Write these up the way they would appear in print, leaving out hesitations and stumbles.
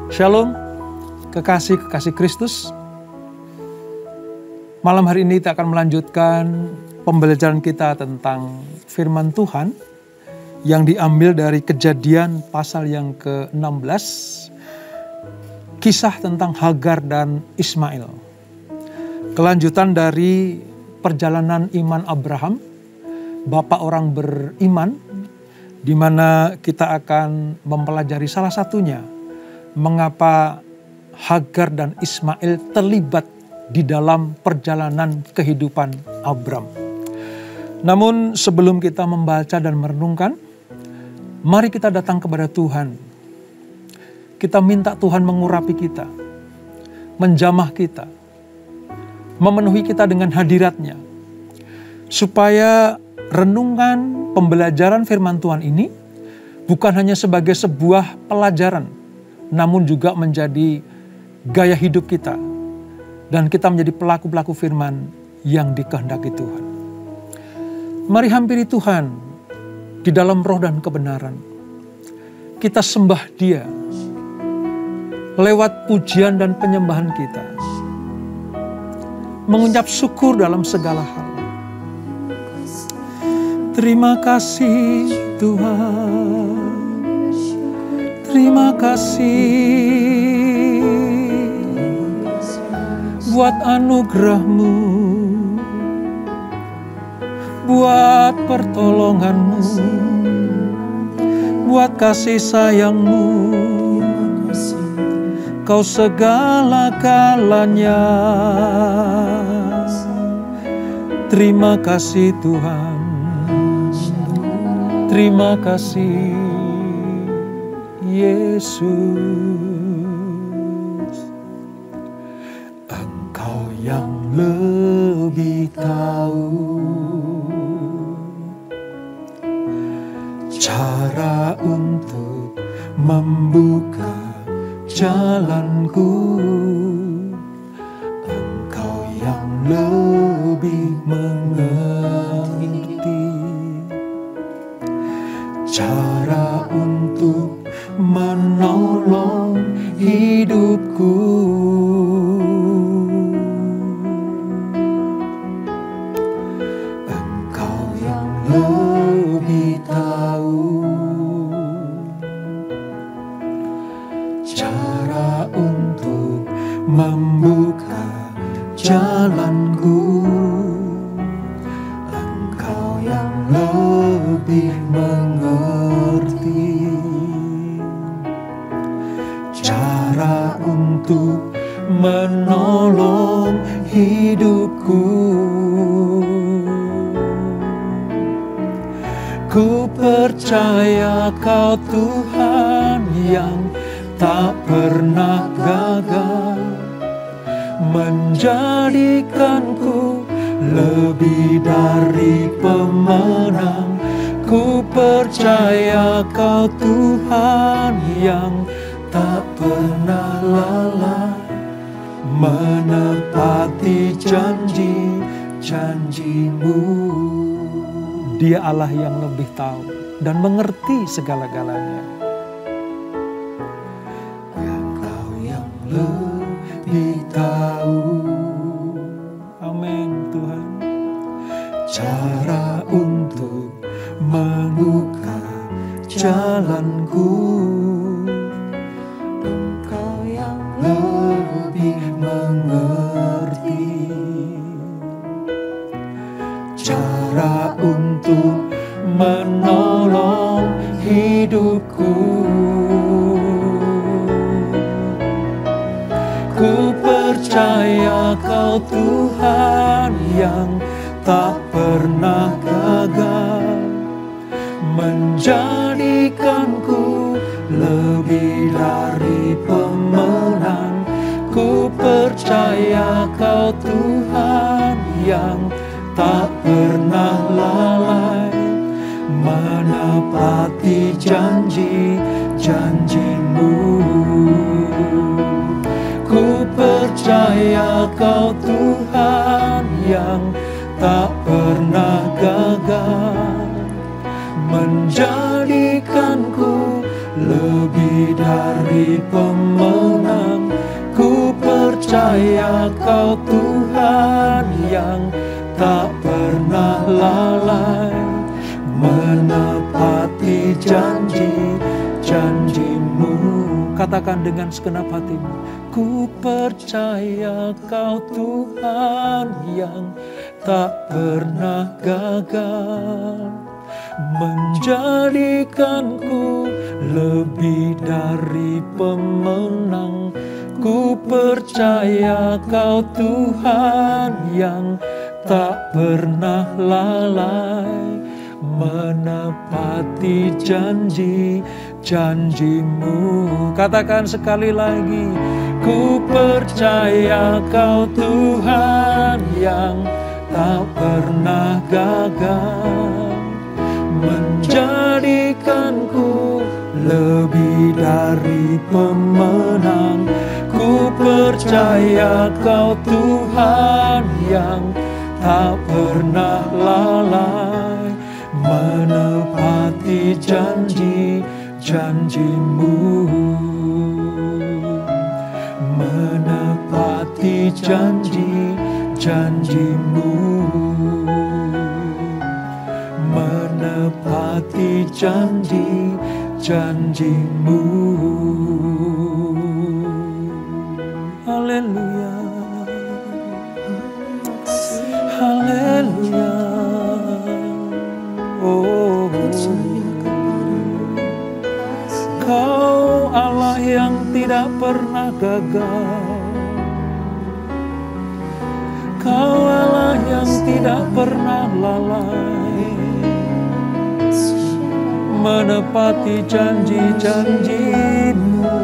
Shalom, kekasih-kekasih Kristus. Malam hari ini kita akan melanjutkan pembelajaran kita tentang firman Tuhan yang diambil dari Kejadian pasal yang ke-16, kisah tentang Hagar dan Ismail. Kelanjutan dari perjalanan iman Abraham, bapak orang beriman, di mana kita akan mempelajari salah satunya, mengapa Hagar dan Ismail terlibat di dalam perjalanan kehidupan Abram. Namun sebelum kita membaca dan merenungkan, mari kita datang kepada Tuhan. Kita minta Tuhan mengurapi kita, menjamah kita, memenuhi kita dengan hadirat-Nya, supaya renungan pembelajaran firman Tuhan ini bukan hanya sebagai sebuah pelajaran, namun juga menjadi gaya hidup kita. Dan kita menjadi pelaku-pelaku firman yang dikehendaki Tuhan. Mari hampiri Tuhan di dalam roh dan kebenaran. Kita sembah Dia lewat pujian dan penyembahan kita. Mengucap syukur dalam segala hal. Terima kasih Tuhan. Terima kasih buat anugerah-Mu, buat pertolongan-Mu, buat kasih sayang-Mu. Kau segala-galanya. Terima kasih Tuhan. Terima kasih Yesus, Engkau yang lebih tahu cara untuk membuka jalanku. Engkau yang lebih mengerti cara untuk menolong hidupku. Engkau yang lebih tahu cara untuk membuka jalanku. Engkau yang lebih mengerti cara untuk menolong hidupku. Ku percaya Kau Tuhan yang tak pernah gagal, menjadikanku lebih dari pemenang. Ku percaya Kau Tuhan yang tak pernah lalai, menepati janji-janji-Mu. Dia Allah yang lebih tahu dan mengerti segala-galanya. Engkau yang lebih tahu, amin Tuhan, cara untuk membuka jalanku. Engkau yang lebih mengerti cara untuk menolong hidupku. Ku percaya Kau Tuhan yang tak pernah gagal, menjadikanku lebih dari pemenang. Ku percaya Kau Tuhan yang tak pernah lalai, menepati janji-janji-Mu. Ku percaya Kau Tuhan yang tak pernah gagal, menjadikanku lebih dari pemenang. Ku percaya Kau Tuhan yang tak pernah lalai, menepati janji-janji-Mu. Katakan dengan segenap hatimu, ku percaya Kau Tuhan yang tak pernah gagal, menjadikanku lebih dari pemenang. Ku percaya Kau Tuhan yang tak pernah lalai, menepati janji-janji-Mu. Katakan sekali lagi, ku percaya Kau Tuhan yang tak pernah gagal, menjadikanku lebih dari pemenang. Ku percaya Kau Tuhan yang tak pernah lalai, menepati janji-janji-Mu, menepati janji-janji-Mu, menepati janji-janji-Mu. Haleluya, haleluya. Oh, Kau Allah yang tidak pernah gagal, Kau Allah yang tidak pernah lalai, menepati janji-janji-Mu.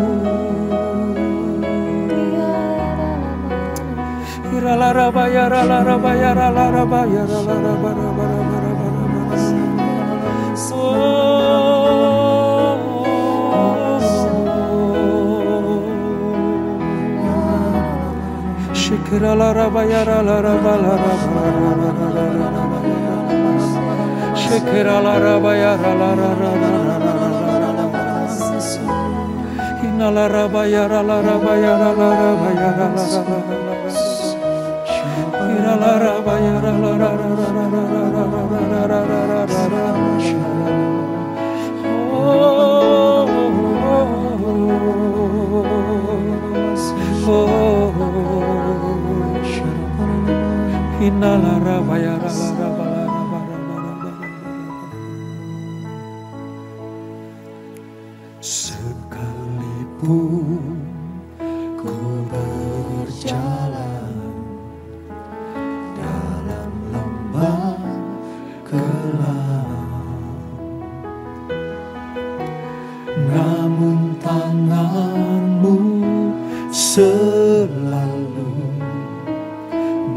Sekalipun ku berjalan dalam lembah gelap, namun tangan-Mu selalu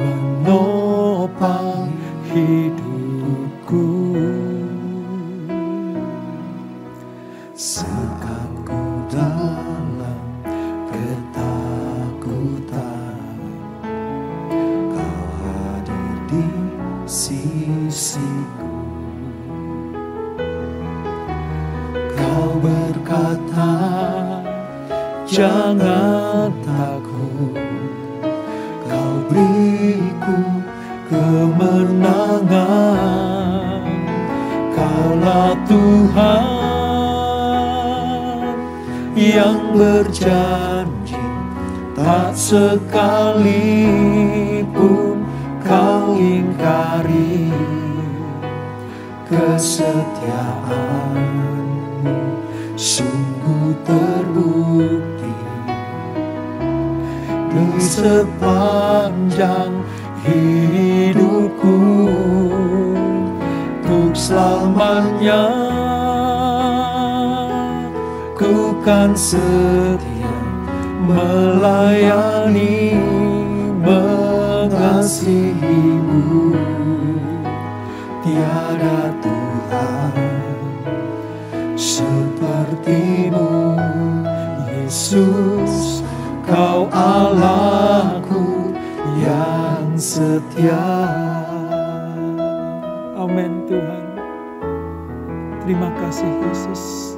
menopang hidupku. Saat ku dalam ketakutan, Kau hadir di sisiku. Kau berkata, jangan takut, Kau beriku kemenangan. Kaulah Tuhan yang berjanji, tak sekalipun Kau ingkari. Kesetiaan-Mu sungguh terbukti di sepanjang hidupku. Untuk selamanya ku kan setia melayani, mengasihi-Mu. Tiada Tuhan seperti-Mu, Yesus. Kau Allahku yang setia. Amin Tuhan. Terima kasih Yesus.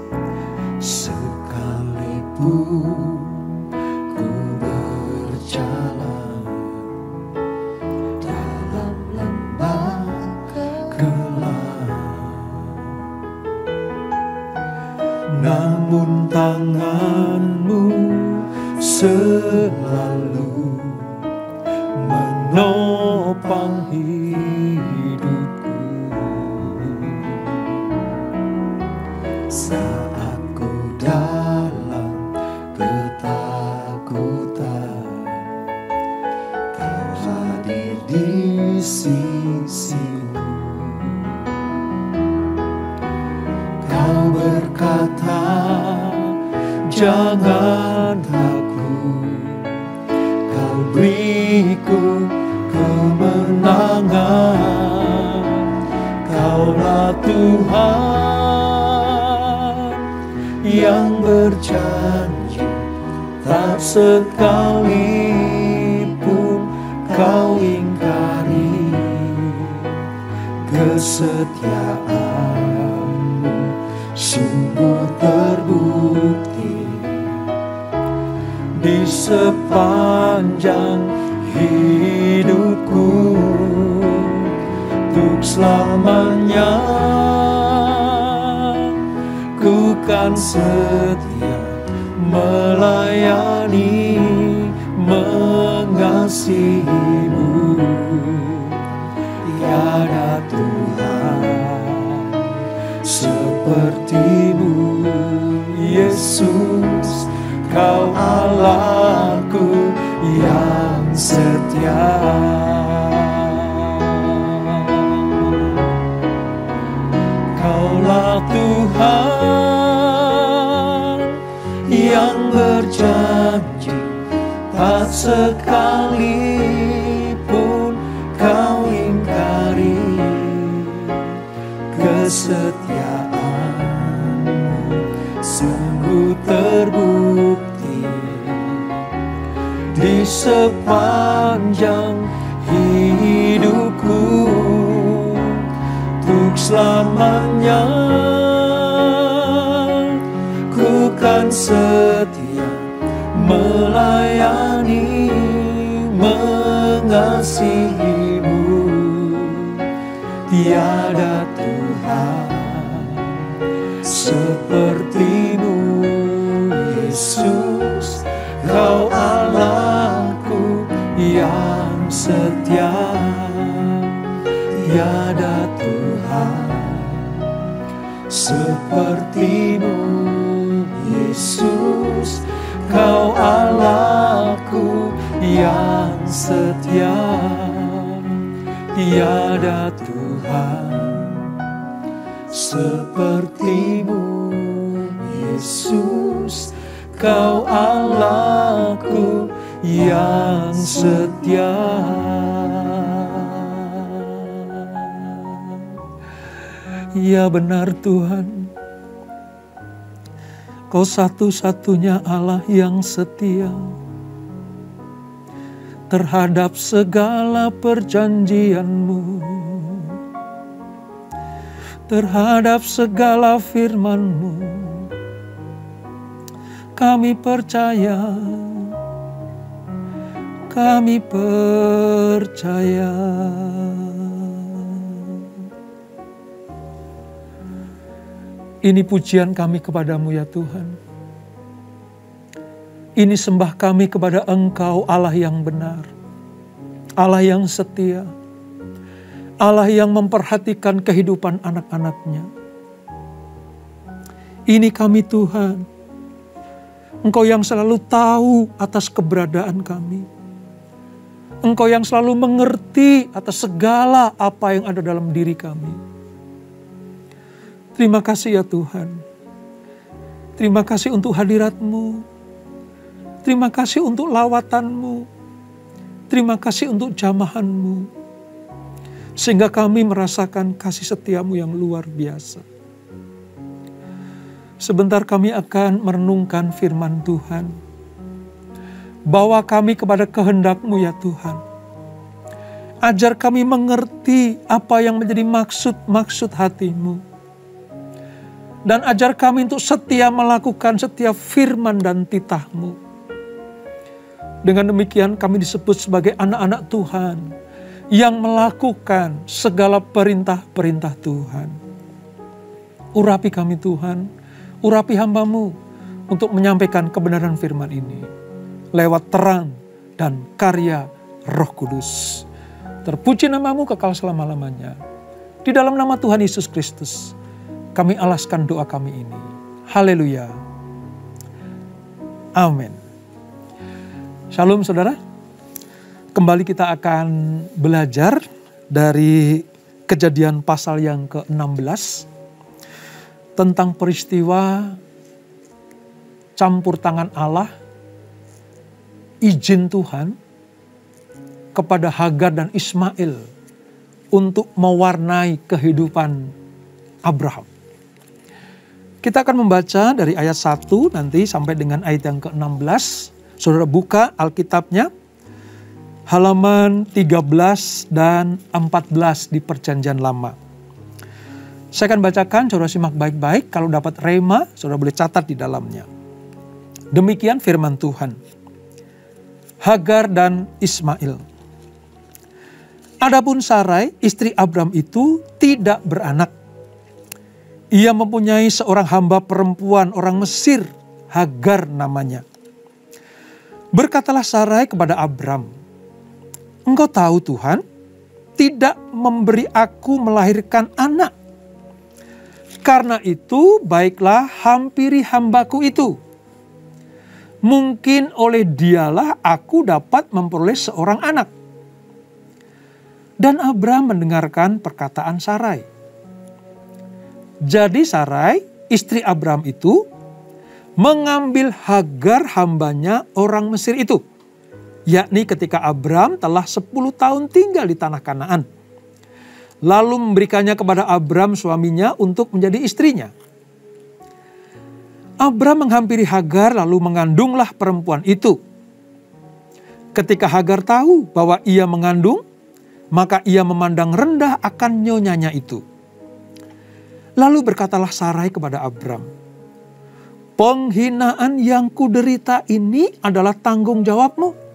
Sekalipun pun ku berjalan dalam lembah gelap, namun tangan-Mu selalu menopang hidupku. Saat ku dalam ketakutan, Kau hadir di sisiku. Kau berkata, jangan takut, Kau beriku kemenangan. Kaulah Tuhan yang berjanji, tak sekalipun Kau ingkari. Kesetiaan-Mu sungguh terbukti di sepanjang hidupku. Untuk selamanya ku kan setia melayani, mengasihi-Mu. Tiada Tuhan seperti-Mu, Yesus. Kau Allahku yang setia. Kaulah Tuhan yang berjanji, tak sekalipun Kau ingkari. Kesetiaan-Mu sungguh terbukti di sepanjang hidupku. Untuk selamanya ku kan setia melayani, mengasihi-Mu. Tiada Tuhan seperti-Mu, Yesus. Kau Allahku yang setia. Tiada Tuhan seperti-Mu, Yesus. Kau Allahku yang setia. Tiada Tuhan seperti-Mu, Yesus. Kau Allahku yang setia. Ya benar Tuhan, Kau satu-satunya Allah yang setia terhadap segala perjanjian-Mu, terhadap segala firman-Mu. Kami percaya, kami percaya. Ini pujian kami kepadamu ya Tuhan. Ini sembah kami kepada Engkau, Allah yang benar, Allah yang setia, Allah yang memperhatikan kehidupan anak-anak-Nya. Ini kami Tuhan, Engkau yang selalu tahu atas keberadaan kami. Engkau yang selalu mengerti atas segala apa yang ada dalam diri kami. Terima kasih ya Tuhan. Terima kasih untuk hadirat-Mu. Terima kasih untuk lawatan-Mu. Terima kasih untuk jamahan-Mu. Sehingga kami merasakan kasih setia-Mu yang luar biasa. Sebentar kami akan merenungkan firman Tuhan. Bawa kami kepada kehendak-Mu ya Tuhan. Ajar kami mengerti apa yang menjadi maksud-maksud hati-Mu. Dan ajar kami untuk setia melakukan setiap firman dan titah-Mu. Dengan demikian kami disebut sebagai anak-anak Tuhan yang melakukan segala perintah-perintah Tuhan. Urapi kami Tuhan, urapi hamba-Mu untuk menyampaikan kebenaran firman ini lewat terang dan karya Roh Kudus. Terpuji nama-Mu kekal selama-lamanya. Di dalam nama Tuhan Yesus Kristus, kami alaskan doa kami ini. Haleluya. Amin. Shalom saudara. Kembali kita akan belajar dari Kejadian pasal yang ke-16. Tentang peristiwa campur tangan Allah, izin Tuhan kepada Hagar dan Ismail untuk mewarnai kehidupan Abraham. Kita akan membaca dari ayat 1 nanti sampai dengan ayat yang ke-16. Saudara buka Alkitabnya, halaman 13 dan 14 di Perjanjian Lama. Saya akan bacakan, saudara simak baik-baik. Kalau dapat rema, saudara boleh catat di dalamnya. Demikian firman Tuhan. Hagar dan Ismail. Adapun Sarai, istri Abram itu tidak beranak. Ia mempunyai seorang hamba perempuan orang Mesir, Hagar namanya. Berkatalah Sarai kepada Abram, "Engkau tahu Tuhan tidak memberi aku melahirkan anak. Karena itu baiklah hampiri hambaku itu. Mungkin oleh dialah aku dapat memperoleh seorang anak." Dan Abram mendengarkan perkataan Sarai. Jadi Sarai, istri Abram itu, mengambil Hagar hambanya orang Mesir itu. Yakni ketika Abram telah 10 tahun tinggal di tanah Kanaan. Lalu memberikannya kepada Abram suaminya untuk menjadi istrinya. Abram menghampiri Hagar lalu mengandunglah perempuan itu. Ketika Hagar tahu bahwa ia mengandung, maka ia memandang rendah akan nyonyanya itu. Lalu berkatalah Sarai kepada Abram, "Penghinaan yang kuderita ini adalah tanggung jawabmu.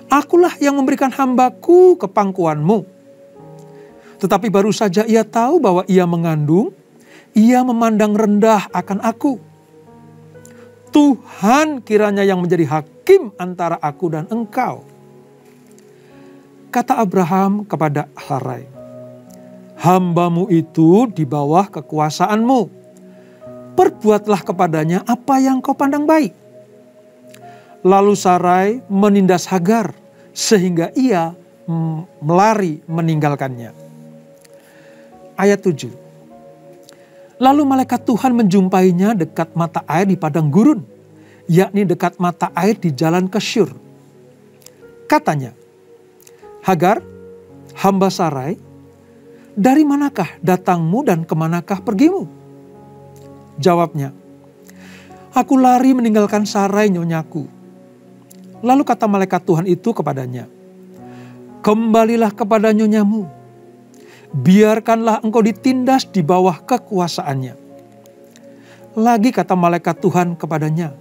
Akulah yang memberikan hambaku ke pangkuanmu. Tetapi baru saja ia tahu bahwa ia mengandung, ia memandang rendah akan aku. Tuhan kiranya yang menjadi hakim antara aku dan engkau." Kata Abraham kepada Sarai, "Hambamu itu di bawah kekuasaanmu. Perbuatlah kepadanya apa yang kau pandang baik." Lalu Sarai menindas Hagar sehingga ia melari meninggalkannya. Ayat 7. Lalu malaikat Tuhan menjumpainya dekat mata air di padang gurun, yakni dekat mata air di jalan ke Syur. Katanya, "Hagar, hamba Sarai, dari manakah datangmu dan kemanakah pergimu?" Jawabnya, "Aku lari meninggalkan Sarai nyonyaku." Lalu kata malaikat Tuhan itu kepadanya, "Kembalilah kepada nyonyamu. Biarkanlah engkau ditindas di bawah kekuasaannya." Lagi kata malaikat Tuhan kepadanya,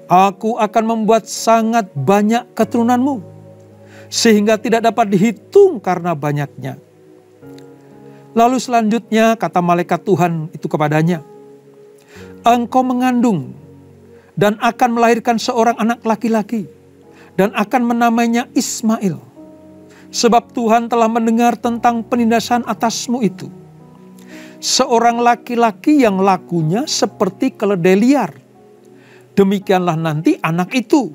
"Aku akan membuat sangat banyak keturunanmu, sehingga tidak dapat dihitung karena banyaknya." Lalu selanjutnya kata malaikat Tuhan itu kepadanya, "Engkau mengandung dan akan melahirkan seorang anak laki-laki dan akan menamainya Ismail. Sebab Tuhan telah mendengar tentang penindasan atasmu itu. Seorang laki-laki yang lakunya seperti keledai liar. Demikianlah nanti anak itu.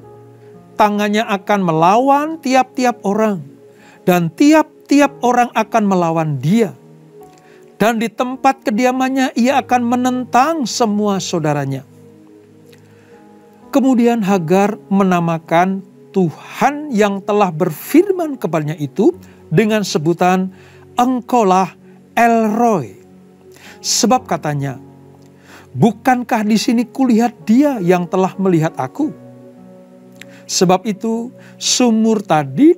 Tangannya akan melawan tiap-tiap orang dan tiap-tiap orang akan melawan dia. Dan di tempat kediamannya ia akan menentang semua saudaranya." Kemudian Hagar menamakan Tuhan yang telah berfirman kepadanya itu dengan sebutan "Engkaulah El Roi." Sebab katanya, "Bukankah di sini kulihat dia yang telah melihat aku?" Sebab itu sumur tadi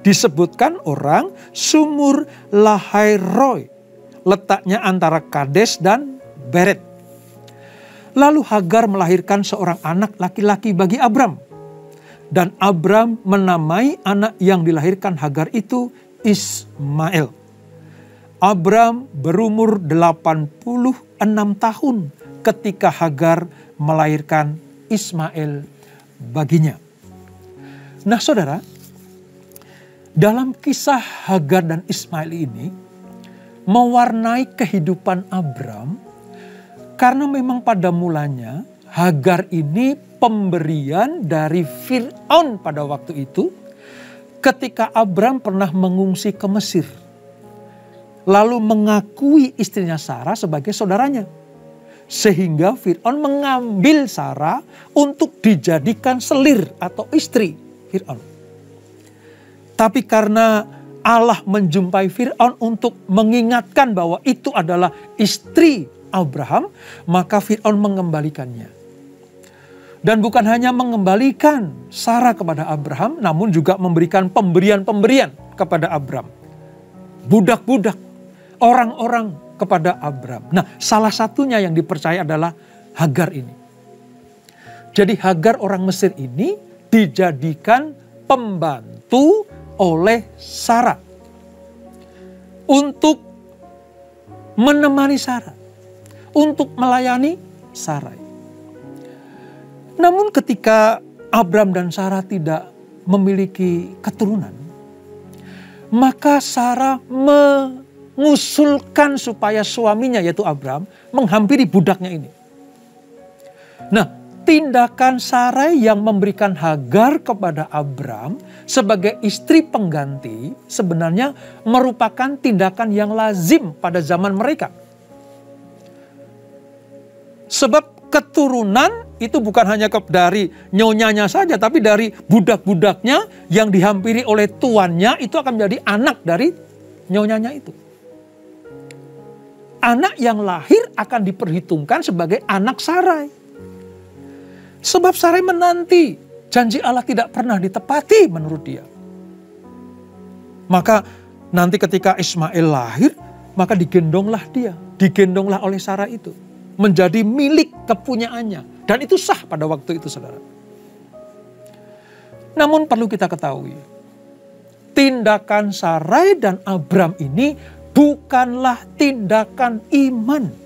disebutkan orang sumur Lahai Roi letaknya antara Kades dan Beret. Lalu Hagar melahirkan seorang anak laki-laki bagi Abram. Dan Abram menamai anak yang dilahirkan Hagar itu Ismail. Abram berumur 86 tahun ketika Hagar melahirkan Ismail baginya. Nah saudara, dalam kisah Hagar dan Ismail ini mewarnai kehidupan Abram karena memang pada mulanya Hagar ini pemberian dari Fir'aun pada waktu itu ketika Abram pernah mengungsi ke Mesir. Lalu mengakui istrinya Sarah sebagai saudaranya. Sehingga Fir'aun mengambil Sarah untuk dijadikan selir atau istri Fir'aun. Tapi karena Allah menjumpai Fir'aun untuk mengingatkan bahwa itu adalah istri Abraham, maka Fir'aun mengembalikannya. Dan bukan hanya mengembalikan Sarah kepada Abraham, namun juga memberikan pemberian-pemberian kepada Abram. Budak-budak, orang-orang kepada Abram. Nah, salah satunya yang dipercaya adalah Hagar ini. Jadi Hagar orang Mesir ini dijadikan pembantu oleh Sarah untuk menemani Sarah, untuk melayani Sarah. Namun ketika Abram dan Sarah tidak memiliki keturunan, maka Sarah mengusulkan supaya suaminya yaitu Abram menghampiri budaknya ini. Nah, tindakan Sarah yang memberikan Hagar kepada Abram sebagai istri pengganti sebenarnya merupakan tindakan yang lazim pada zaman mereka. Sebab keturunan itu bukan hanya dari nyonyanya saja, tapi dari budak-budaknya yang dihampiri oleh tuannya itu akan menjadi anak dari nyonyanya itu. Anak yang lahir akan diperhitungkan sebagai anak Sarai. Sebab Sarai menanti janji Allah tidak pernah ditepati menurut dia. Maka nanti ketika Ismail lahir, maka digendonglah dia. Digendonglah oleh Sarah itu. Menjadi milik kepunyaannya. Dan itu sah pada waktu itu saudara. Namun perlu kita ketahui. Tindakan Sarai dan Abram ini bukanlah tindakan iman.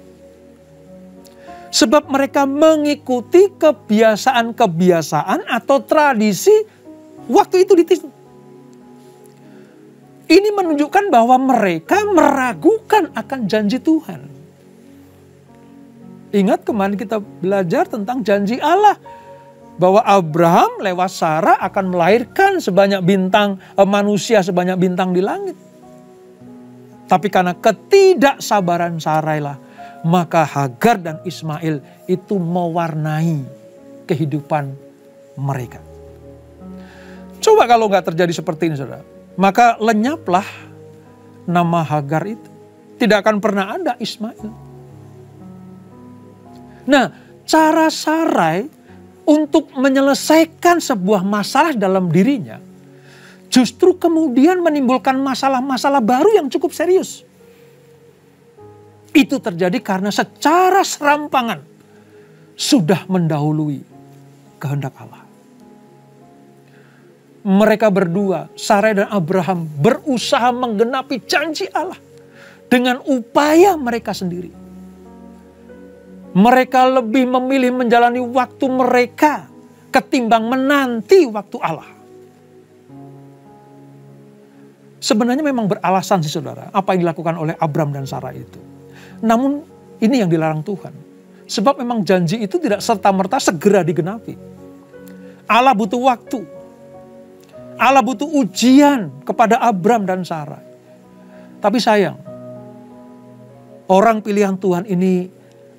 Sebab mereka mengikuti kebiasaan-kebiasaan atau tradisi waktu itu di Tisna. Ini menunjukkan bahwa mereka meragukan akan janji Tuhan. Ingat kemarin kita belajar tentang janji Allah. Bahwa Abraham lewat Sarah akan melahirkan sebanyak bintang manusia, sebanyak bintang di langit. Tapi karena ketidaksabaran Sarai lah, maka Hagar dan Ismail itu mewarnai kehidupan mereka. Coba kalau nggak terjadi seperti ini saudara, maka lenyaplah nama Hagar itu. Tidak akan pernah ada Ismail. Nah, cara Sarai untuk menyelesaikan sebuah masalah dalam dirinya justru kemudian menimbulkan masalah-masalah baru yang cukup serius. Itu terjadi karena secara serampangan sudah mendahului kehendak Allah. Mereka berdua, Sarai dan Abraham, berusaha menggenapi janji Allah dengan upaya mereka sendiri. Mereka lebih memilih menjalani waktu mereka ketimbang menanti waktu Allah. Sebenarnya memang beralasan sih saudara, apa yang dilakukan oleh Abram dan Sarah itu. Namun ini yang dilarang Tuhan. Sebab memang janji itu tidak serta-merta segera digenapi. Allah butuh waktu. Allah butuh ujian kepada Abram dan Sarah. Tapi sayang, orang pilihan Tuhan ini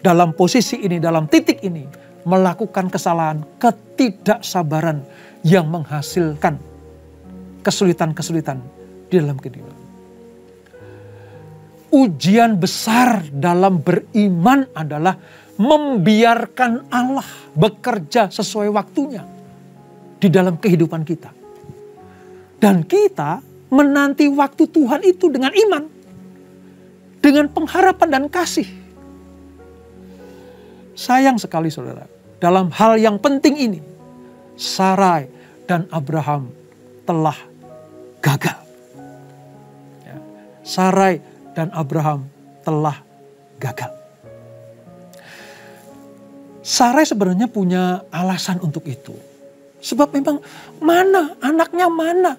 dalam posisi ini, dalam titik ini, melakukan kesalahan, ketidaksabaran yang menghasilkan kesulitan-kesulitan di dalam kehidupan. Ujian besar dalam beriman adalah membiarkan Allah bekerja sesuai waktunya di dalam kehidupan kita. Dan kita menanti waktu Tuhan itu dengan iman. dengan pengharapan dan kasih. Sayang sekali saudara, dalam hal yang penting ini, Sarai dan Abraham telah gagal. Ya, Sarai dan Abraham telah gagal. Sarai sebenarnya punya alasan untuk itu. Sebab memang mana anaknya mana.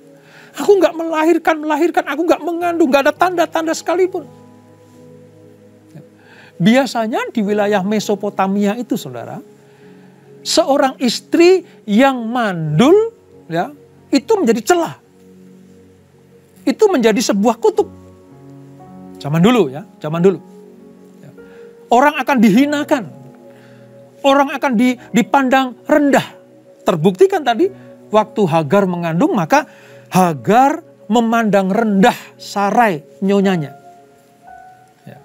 Aku gak melahirkan, aku gak mengandung, gak ada tanda-tanda sekalipun. Biasanya di wilayah Mesopotamia itu saudara, seorang istri yang mandul ya, itu menjadi celah. Itu menjadi sebuah kutuk. Zaman dulu ya, zaman dulu. Orang akan dihinakan. Orang akan dipandang rendah. Terbuktikan tadi waktu Hagar mengandung, maka Hagar memandang rendah Sarai nyonyanya. Ya.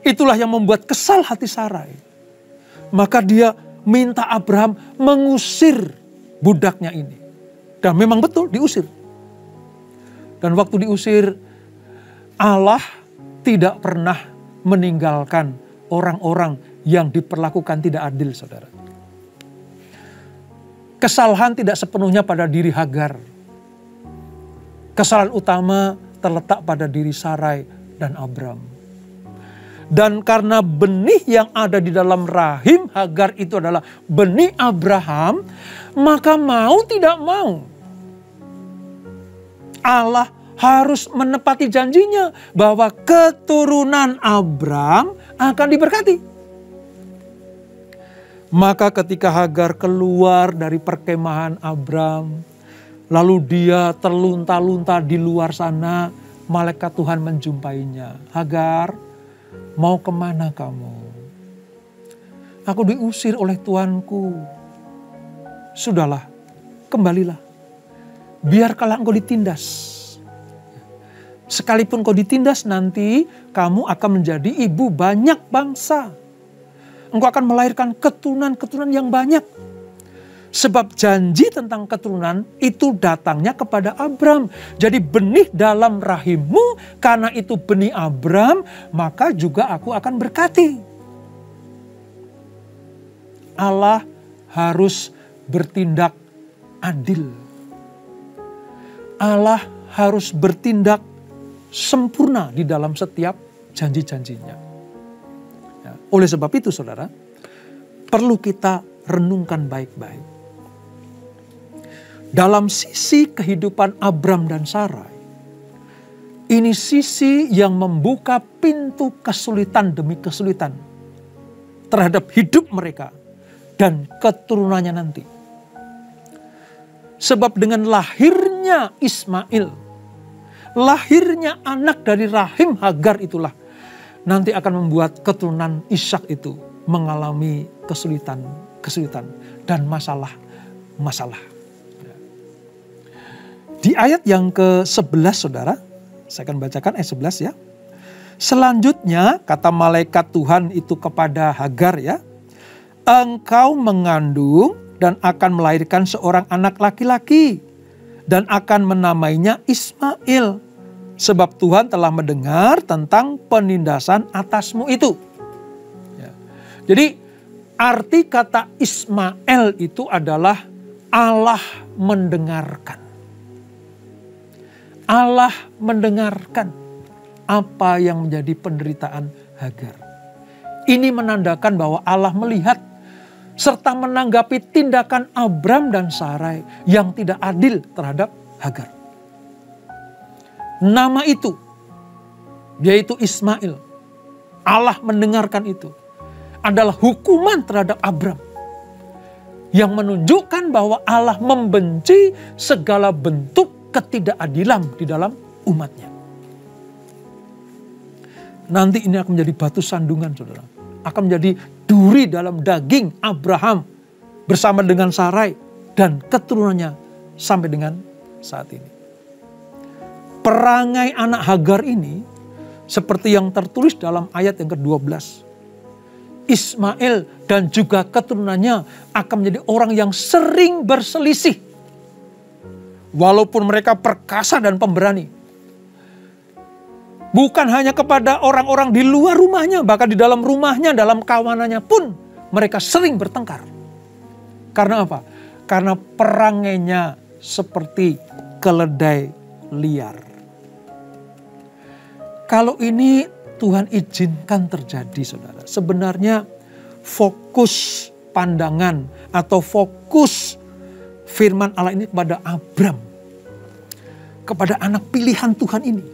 Itulah yang membuat kesal hati Sarai. Maka dia minta Abraham mengusir budaknya ini. Dan memang betul diusir. Dan waktu diusir, Allah tidak pernah meninggalkan orang-orang yang diperlakukan tidak adil, saudara. Kesalahan tidak sepenuhnya pada diri Hagar. Kesalahan utama terletak pada diri Sarai dan Abram. Dan karena benih yang ada di dalam rahim Hagar itu adalah benih Abraham, maka mau tidak mau Allah harus menepati janjinya bahwa keturunan Abram akan diberkati. Maka ketika Hagar keluar dari perkemahan Abram, lalu dia terlunta-lunta di luar sana, malaikat Tuhan menjumpainya. Hagar, mau kemana kamu? Aku diusir oleh Tuanku. Sudahlah, kembalilah. Biarkanlah engkau ditindas. Sekalipun kau ditindas nanti, kamu akan menjadi ibu banyak bangsa. Engkau akan melahirkan keturunan-keturunan yang banyak. Sebab janji tentang keturunan itu datangnya kepada Abram. Jadi benih dalam rahimmu, karena itu benih Abram, maka juga aku akan berkati. Allah harus bertindak adil. Allah harus bertindak sempurna di dalam setiap janji-janjinya. Ya, oleh sebab itu saudara, perlu kita renungkan baik-baik. Dalam sisi kehidupan Abram dan Sarai, ini sisi yang membuka pintu kesulitan demi kesulitan terhadap hidup mereka dan keturunannya nanti. Sebab dengan lahirnya Ismail, lahirnya anak dari rahim Hagar itulah nanti akan membuat keturunan Ishak itu mengalami kesulitan dan masalah. Di ayat yang ke-11 saudara, saya akan bacakan ayat 11 ya. Selanjutnya kata malaikat Tuhan itu kepada Hagar ya, engkau mengandung dan akan melahirkan seorang anak laki-laki dan akan menamainya Ismail. Sebab Tuhan telah mendengar tentang penindasan atasmu itu. Ya. Jadi arti kata Ismail itu adalah Allah mendengarkan. Allah mendengarkan apa yang menjadi penderitaan Hagar. Ini menandakan bahwa Allah melihat serta menanggapi tindakan Abram dan Sarai yang tidak adil terhadap Hagar. Nama itu, yaitu Ismail, Allah mendengarkan itu, adalah hukuman terhadap Abram. Yang menunjukkan bahwa Allah membenci segala bentuk ketidakadilan di dalam umatnya. Nanti ini akan menjadi batu sandungan saudara. Akan menjadi duri dalam daging Abraham bersama dengan Sarai dan keturunannya sampai dengan saat ini. Perangai anak Hagar ini seperti yang tertulis dalam ayat yang ke-12. Ismail dan juga keturunannya akan menjadi orang yang sering berselisih. Walaupun mereka perkasa dan pemberani. Bukan hanya kepada orang-orang di luar rumahnya, bahkan di dalam rumahnya, dalam kawanannya pun mereka sering bertengkar. Karena apa? Karena perangainya seperti keledai liar. Kalau ini Tuhan izinkan terjadi, saudara. Sebenarnya fokus pandangan atau fokus firman Allah ini kepada Abram. Kepada anak pilihan Tuhan ini.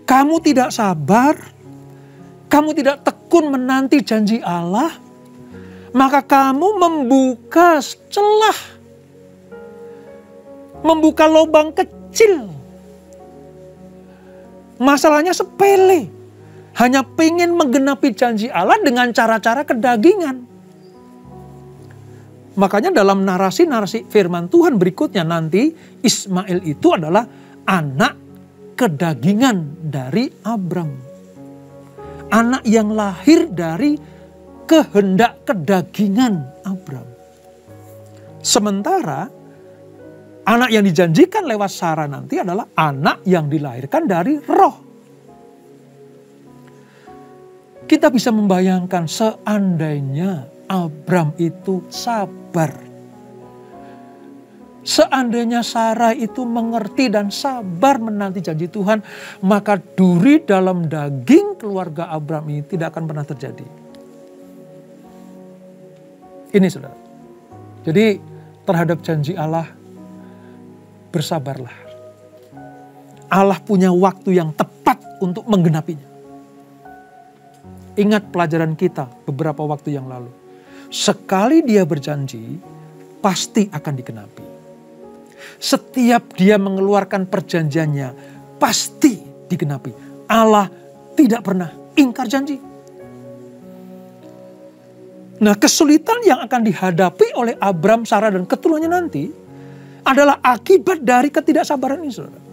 Kamu tidak sabar, kamu tidak tekun menanti janji Allah, maka kamu membuka celah, membuka lubang kecil. Masalahnya sepele, hanya pengen menggenapi janji Allah dengan cara-cara kedagingan. Makanya dalam narasi-narasi firman Tuhan berikutnya nanti, Ismail itu adalah anak kedagingan dari Abram. Anak yang lahir dari kehendak kedagingan Abram. Sementara anak yang dijanjikan lewat Sarah nanti adalah anak yang dilahirkan dari roh. Kita bisa membayangkan seandainya Abram itu sabar. Seandainya Sarah itu mengerti dan sabar menanti janji Tuhan, maka duri dalam daging keluarga Abram ini tidak akan pernah terjadi. Ini saudara. Jadi terhadap janji Allah, bersabarlah. Allah punya waktu yang tepat untuk menggenapinya. Ingat pelajaran kita beberapa waktu yang lalu. Sekali dia berjanji, pasti akan digenapi. Setiap dia mengeluarkan perjanjiannya, pasti digenapi. Allah tidak pernah ingkar janji. Nah, kesulitan yang akan dihadapi oleh Abram, Sarah, dan keturunannya nanti adalah akibat dari ketidaksabaran ini, saudara.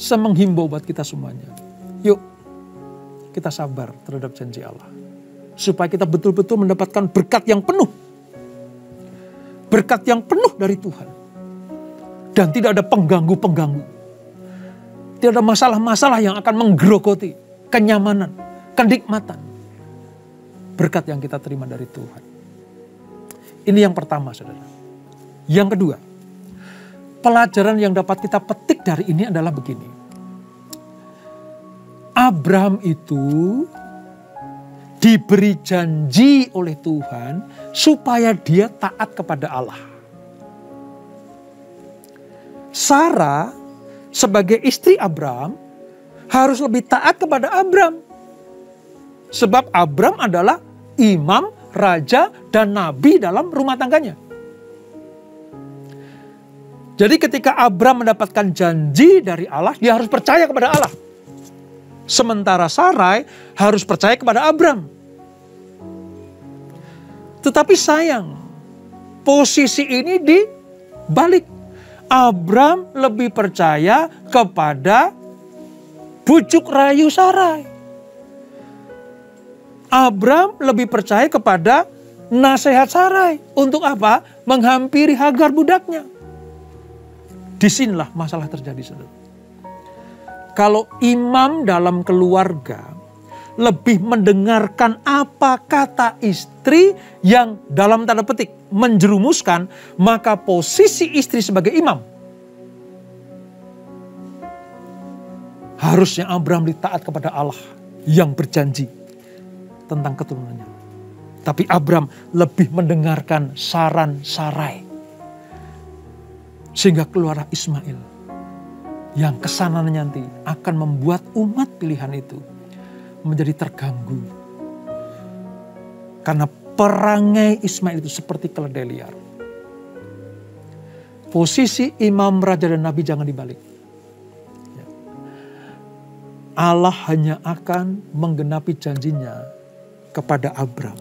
Saya menghimbau buat kita semuanya. Yuk, kita sabar terhadap janji Allah. Supaya kita betul-betul mendapatkan berkat yang penuh. Berkat yang penuh dari Tuhan. Dan tidak ada pengganggu-pengganggu. Tidak ada masalah-masalah yang akan menggerogoti kenyamanan, kenikmatan. Berkat yang kita terima dari Tuhan. Ini yang pertama, saudara. Yang kedua, pelajaran yang dapat kita petik dari ini adalah begini. Abraham itu diberi janji oleh Tuhan supaya dia taat kepada Allah. Sarah sebagai istri Abraham harus lebih taat kepada Abraham. Sebab Abraham adalah imam, raja, dan nabi dalam rumah tangganya. Jadi ketika Abraham mendapatkan janji dari Allah, dia harus percaya kepada Allah. Sementara Sarai harus percaya kepada Abram. Tetapi sayang, posisi ini dibalik. Abram lebih percaya kepada bujuk rayu Sarai. Abram lebih percaya kepada nasihat Sarai. Untuk apa? Menghampiri Hagar budaknya. Disinilah masalah terjadi, saudara. Kalau imam dalam keluarga lebih mendengarkan apa kata istri yang dalam tanda petik menjerumuskan, maka posisi istri sebagai imam harusnya Abraham taat kepada Allah yang berjanji tentang keturunannya. Tapi Abraham lebih mendengarkan saran Sarai, sehingga keluarlah Ismail. Yang kesananya nanti akan membuat umat pilihan itu menjadi terganggu. Karena perangai Ismail itu seperti keledai liar. Posisi imam, raja, dan nabi jangan dibalik. Allah hanya akan menggenapi janjinya kepada Abram.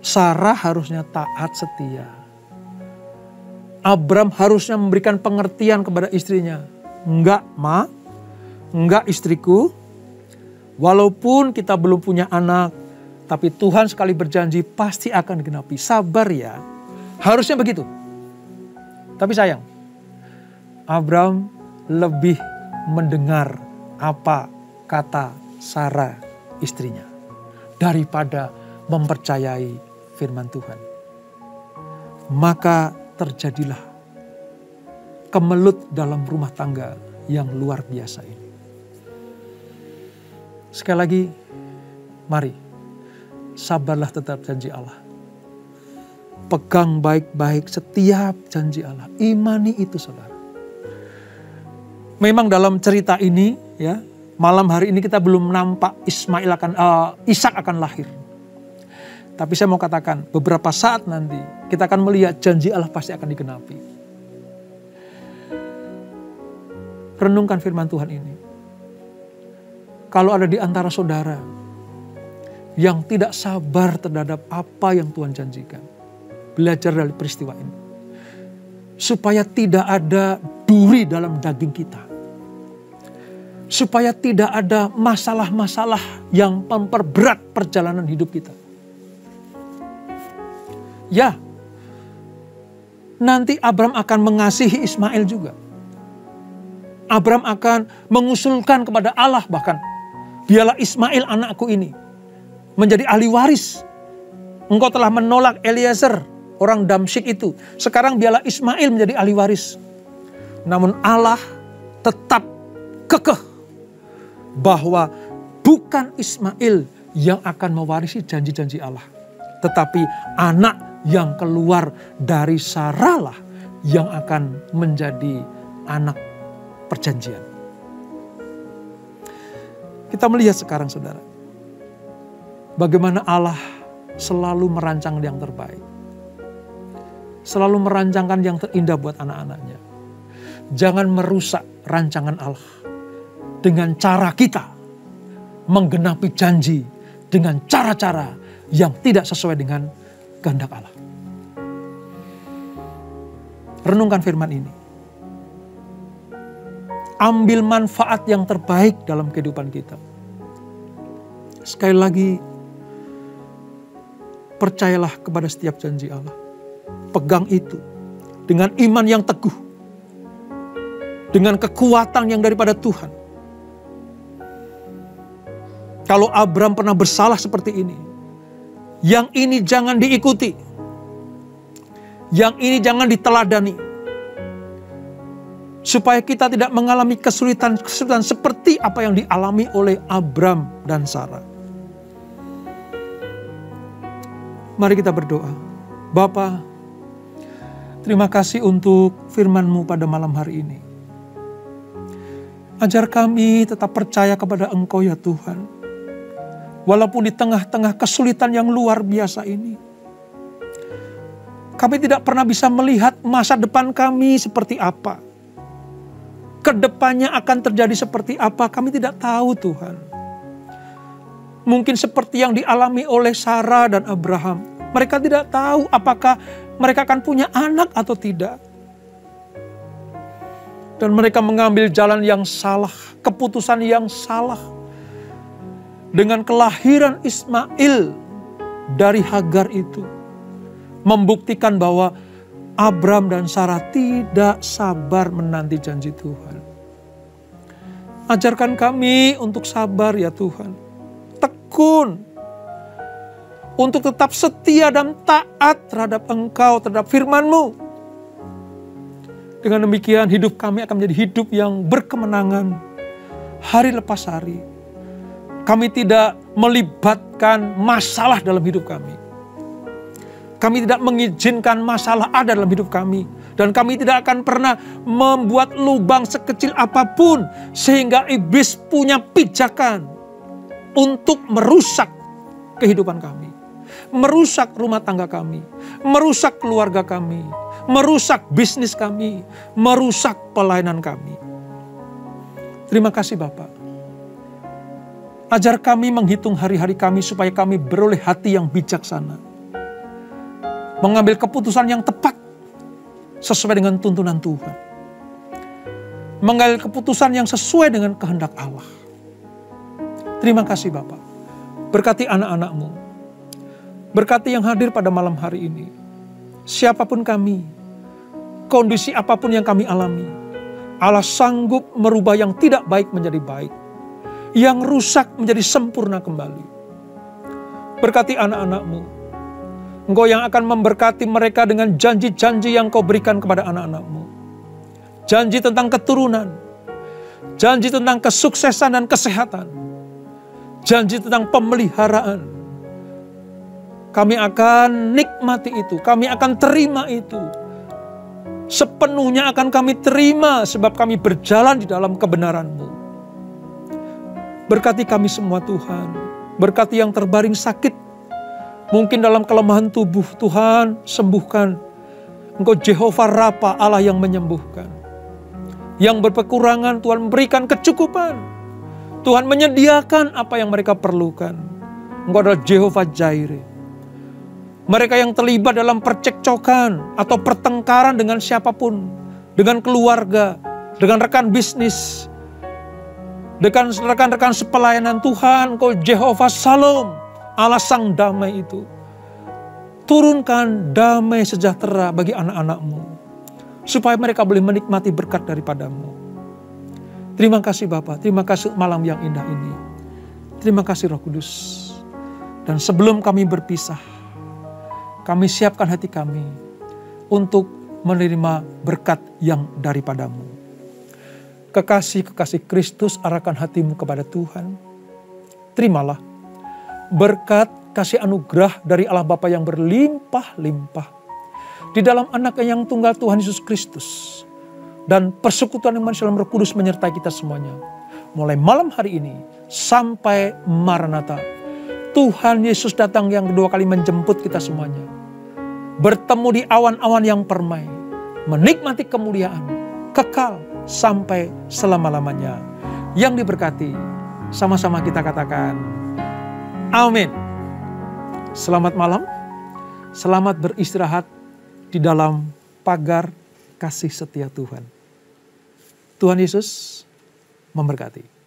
Sarah harusnya taat setia. Abram harusnya memberikan pengertian kepada istrinya. Enggak, Ma. Enggak, istriku. Walaupun kita belum punya anak, tapi Tuhan sekali berjanji pasti akan digenapi. Sabar ya. Harusnya begitu. Tapi sayang, Abraham lebih mendengar apa kata Sarah istrinya daripada mempercayai firman Tuhan. Maka terjadilah kemelut dalam rumah tangga yang luar biasa ini. Sekali lagi, mari sabarlah tetap janji Allah. Pegang baik-baik setiap janji Allah. Imani itu, saudara. Memang dalam cerita ini, ya, malam hari ini kita belum nampak Ishak akan lahir. Tapi saya mau katakan, beberapa saat nanti kita akan melihat janji Allah pasti akan digenapi. Renungkan firman Tuhan ini. Kalau ada di antara saudara yang tidak sabar terhadap apa yang Tuhan janjikan, belajar dari peristiwa ini. Supaya tidak ada duri dalam daging kita. Supaya tidak ada masalah-masalah yang memperberat perjalanan hidup kita. Ya, nanti Abraham akan mengasihi Ismail juga. Abraham akan mengusulkan kepada Allah bahkan, biarlah Ismail anakku ini menjadi ahli waris. Engkau telah menolak Eliezer, orang Damsyik itu. Sekarang biarlah Ismail menjadi ahli waris. Namun Allah tetap kekeh bahwa bukan Ismail yang akan mewarisi janji-janji Allah. Tetapi anak yang keluar dari Sarah lah yang akan menjadi anak perjanjian. Kita melihat sekarang, saudara, bagaimana Allah selalu merancang yang terbaik. Selalu merancangkan yang terindah buat anak-anaknya. Jangan merusak rancangan Allah dengan cara kita menggenapi janji dengan cara-cara yang tidak sesuai dengan kehendak Allah. Renungkan firman ini. Ambil manfaat yang terbaik dalam kehidupan kita. Sekali lagi, percayalah kepada setiap janji Allah. Pegang itu dengan iman yang teguh. Dengan kekuatan yang daripada Tuhan. Kalau Abraham pernah bersalah seperti ini, yang ini jangan diikuti. Yang ini jangan diteladani. Supaya kita tidak mengalami kesulitan seperti apa yang dialami oleh Abraham dan Sarah. Mari kita berdoa. Bapa, terima kasih untuk firman-Mu pada malam hari ini. Ajar kami tetap percaya kepada Engkau ya Tuhan. Walaupun di tengah-tengah kesulitan yang luar biasa ini. Kami tidak pernah bisa melihat masa depan kami seperti apa. Kedepannya akan terjadi seperti apa, kami tidak tahu Tuhan. Mungkin seperti yang dialami oleh Sarah dan Abraham. Mereka tidak tahu apakah mereka akan punya anak atau tidak. Dan mereka mengambil jalan yang salah, keputusan yang salah. Dengan kelahiran Ismail dari Hagar itu. Membuktikan bahwa Abraham dan Sarah tidak sabar menanti janji Tuhan. Ajarkan kami untuk sabar ya Tuhan. Tekun. Untuk tetap setia dan taat terhadap Engkau, terhadap firman-Mu. Dengan demikian hidup kami akan menjadi hidup yang berkemenangan. Hari lepas hari. Kami tidak melibatkan masalah dalam hidup kami. Kami tidak mengizinkan masalah ada dalam hidup kami. Dan kami tidak akan pernah membuat lubang sekecil apapun. Sehingga iblis punya pijakan untuk merusak kehidupan kami. Merusak rumah tangga kami. Merusak keluarga kami. Merusak bisnis kami. Merusak pelayanan kami. Terima kasih Bapak. Ajar kami menghitung hari-hari kami supaya kami beroleh hati yang bijaksana. Mengambil keputusan yang tepat sesuai dengan tuntunan Tuhan. Mengambil keputusan yang sesuai dengan kehendak Allah. Terima kasih Bapak. Berkati anak-anak-Mu. Berkati yang hadir pada malam hari ini. Siapapun kami, kondisi apapun yang kami alami, Allah sanggup merubah yang tidak baik menjadi baik, yang rusak menjadi sempurna kembali. Berkati anak-anak-Mu. Engkau yang akan memberkati mereka dengan janji-janji yang Kau berikan kepada anak-anak-Mu. Janji tentang keturunan, janji tentang kesuksesan dan kesehatan, janji tentang pemeliharaan. Kami akan nikmati itu, kami akan terima itu. Sepenuhnya akan kami terima sebab kami berjalan di dalam kebenaran-Mu. Berkati kami semua Tuhan, berkati yang terbaring sakit, mungkin dalam kelemahan tubuh, Tuhan sembuhkan. Engkau Jehovah Rafa, Allah yang menyembuhkan. Yang berkekurangan, Tuhan berikan kecukupan. Tuhan menyediakan apa yang mereka perlukan. Engkau adalah Jehovah Jireh. Mereka yang terlibat dalam percekcokan atau pertengkaran dengan siapapun, dengan keluarga, dengan rekan bisnis, dengan rekan-rekan sepelayanan Tuhan, Engkau Jehovah Shalom, Allah Sang Damai itu. Turunkan damai sejahtera bagi anak-anak-Mu, supaya mereka boleh menikmati berkat daripada-Mu. Terima kasih Bapa, terima kasih malam yang indah ini. Terima kasih Roh Kudus. Dan sebelum kami berpisah, kami siapkan hati kami untuk menerima berkat yang daripada-Mu. Kekasih-kekasih Kristus, arahkan hatimu kepada Tuhan. Terimalah berkat kasih anugerah dari Allah Bapa yang berlimpah-limpah di dalam Anak-Nya yang tunggal Tuhan Yesus Kristus. Dan persekutuan yang manis dalam Roh Kudus menyertai kita semuanya. Mulai malam hari ini sampai Maranatha. Tuhan Yesus datang yang kedua kali menjemput kita semuanya. Bertemu di awan-awan yang permai. Menikmati kemuliaan kekal sampai selama-lamanya. Yang diberkati, sama-sama kita katakan amin. Selamat malam, selamat beristirahat di dalam pagar kasih setia Tuhan. Tuhan Yesus memberkati.